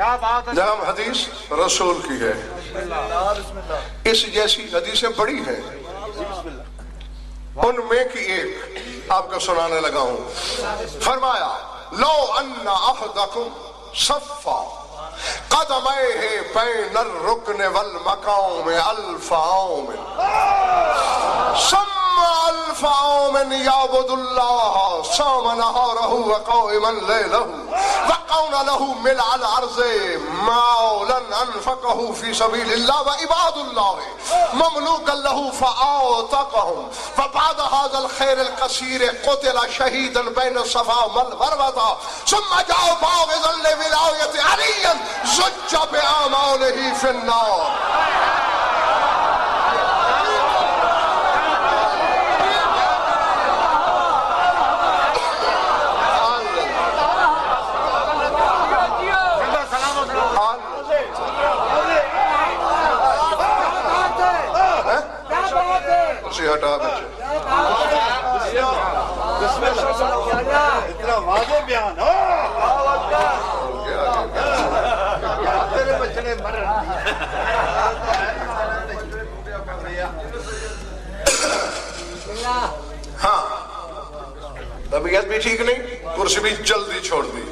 جہاں حدیث رسول کی ہے، اس جیسی حدیثیں بڑی ہیں، ان میں کی ایک آپ کو سنانے لگا ہوں۔ فرمایا لو ان احدکم صفا قدميه بين الركن والمقام 1000 عام ثم 1000 عام يعبد الله صام نهاره وقائما ليله وكون له ملء الارض مالا انفقه في سبيل الله وعباد الله مملوكا له فاعتقهم فبعد هذا الخير الكثير قتل شهيدا بين الصفا والمروه ثم جاء باغضا لولايه علي زج بأعماله في النار۔ اسے ہٹا بچے، اتنا واضح بیان ہو ہاں طبیعت بھی ٹھیک نہیں، کرسی بھی جلدی چھوڑ دی،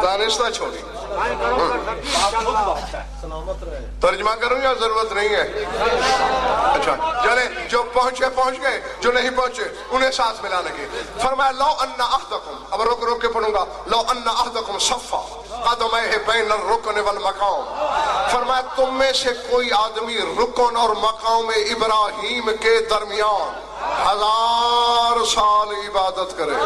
دانستہ چھوڑی۔ ترجمہ کروں یا ضرورت نہیں ہے؟ اچھا چلے، جو پہنچے پہنچ گئے، جو نہیں پہنچے انہیں ساتھ ملانے کی۔ فرمایا لو ان احدکم، اب رک کے پڑھوں گا، لو ان احدکم صفا قدميه بین الرکن والمقام، فرمایا تم میں سے کوئی آدمی رکن اور مقام ابراہیم کے درمیان 1000 سال عبادت کرے،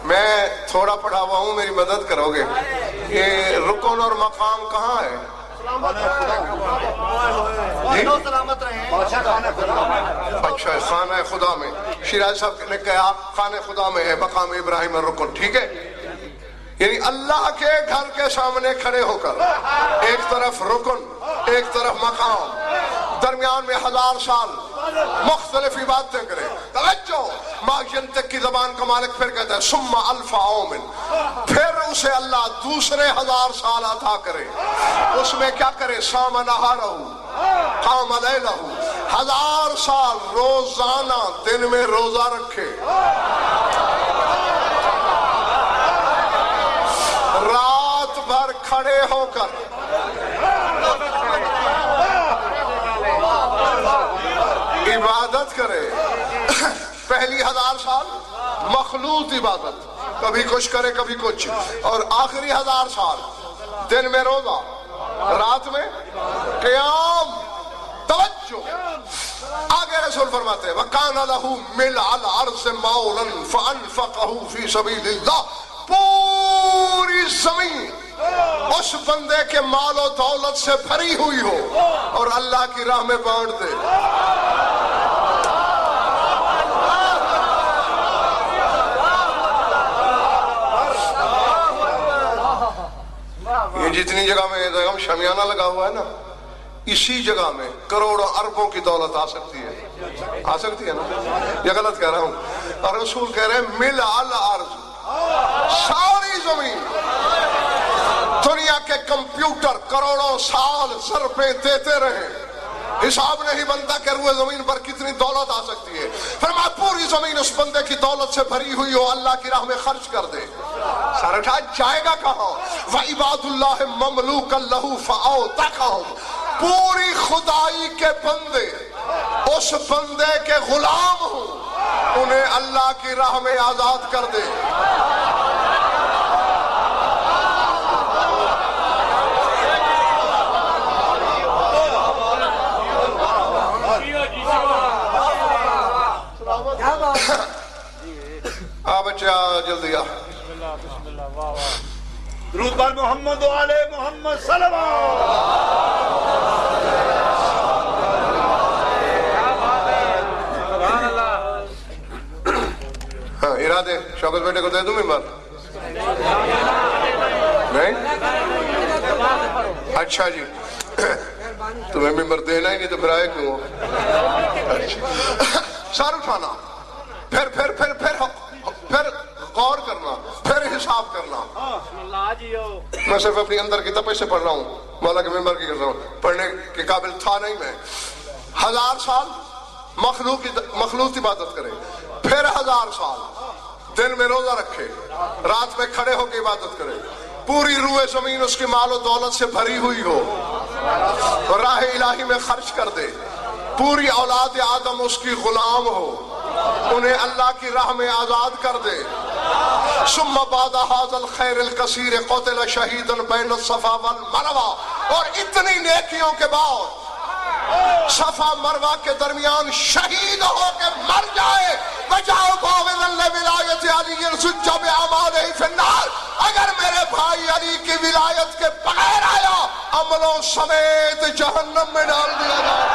میں تھوڑا پڑھا ہوا ہوں، میری مدد کرو گے؟ یہ رکن اور مقام کہاں ہے؟ اچھا خانہ خدا میں، شیراز صاحب نے کہا خانہ خدا میں ہے مقام ابراہیم الرکن، ٹھیک ہے؟ یعنی اللہ کے گھر کے سامنے کھڑے ہو کر ایک طرف رکن ایک طرف مقام، درمیان میں 1000 سال مختلف عبادتیں کرے۔ توجہ، ما ینطق کی زبان کا مالک پھر کہتا ہے ثم 1000 عام، پھر اسے اللہ دوسرے 1000 سال عطا کرے، اس میں کیا کرے؟ صام نہارہ قام لیلہ، 1000 سال روزانہ دن میں روزہ رکھے، رات بھر کھڑے ہو کر عبادت کرے۔ پہلی 1000 سال مخلوط عبادت، کبھی کچھ کرے کبھی کچھ، اور آخری 1000 سال دن میں روزہ، رات میں قیام۔ توجہ، آگے رسول فرماتے ہیں وَكَانَ لَهُ مِلْءُ الْأَرْضِ مَوْلًا فَأَنْفَقَهُ فِي سَبِيلِ اللَّهِ، پوری زمین اس بندے کے مال و دولت سے بھری ہوئی ہو اور اللہ کی راہ میں بانٹ دے۔ یہ جتنی جگہ میں شامیانہ لگا ہوا ہے نا، اسی جگہ میں کروڑوں اربوں کی دولت آ سکتی ہے، آ سکتی ہے نا؟ یہ غلط کہہ رہا ہوں؟ اور رسول کہہ رہے ہیں مِلْءُ الْأَرْضِ، ساری زمین، دنیا کے کمپیوٹر کروڑوں سال ضربیں دیتے رہے، حساب نہیں بنتا کہ روئے زمین پر کتنی دولت آ سکتی ہے۔ فرمایا پوری زمین اس بندے کی دولت سے بھری ہوئی ہو، اللہ کی راہ میں خرچ کر دے، سارا اٹھا جائے گا کہاں؟ وَعِبَادُ اللَّهِ مَمْلُوكًا لَهُ فَأَوْتَقَهُمْ، پوری خدائی کے بندے اس بندے کے غلام ہوں، انہیں اللہ کی راہ میں آزاد کر دے۔ بچہ جلدی آ، درود بر محمد و آل محمد صلی اللہ۔ ہاں ارادے شوکت بیٹے کو دے دوں ممبر؟ نہیں؟ اچھا جی، تمہیں ممبر دینا ہی نہیں تو پھر آئے کیوں؟ سر اٹھانا، پھر غور کرنا، پھر حساب کرنا۔ میں صرف اپنی اندر کی تپش سے پڑھ رہا ہوں، مولا کے ممبر کی کر رہا ہوں، پڑھنے کے قابل تھا نہیں میں۔ 1000 سال مخلوق عبادت کرے، پھر 1000 سال دن میں روزہ رکھے، رات میں کھڑے ہو کے عبادت کرے، پوری روئے زمین اس کی مال و دولت سے بھری ہوئی ہو، راہ الہی میں خرچ کر دے، پوری اولاد آدم اس کی غلام ہو، انہیں اللہ کی راہ میں آزاد کر دے۔ ثم بعد هذا الخیر الکثیر قتل شہیدا بین الصفا والمروہ، اور اتنی نیکیوں کے بعد صفا مروہ کے درمیان شہید ہو کے مر جائے، بجاؤ فاوضن لولایت علی سج باعمالہ فی النار، اگر میرے بھائی علی کی ولایت کے بغیر آیا عملوں سمیت جہنم میں ڈال دیا جائے۔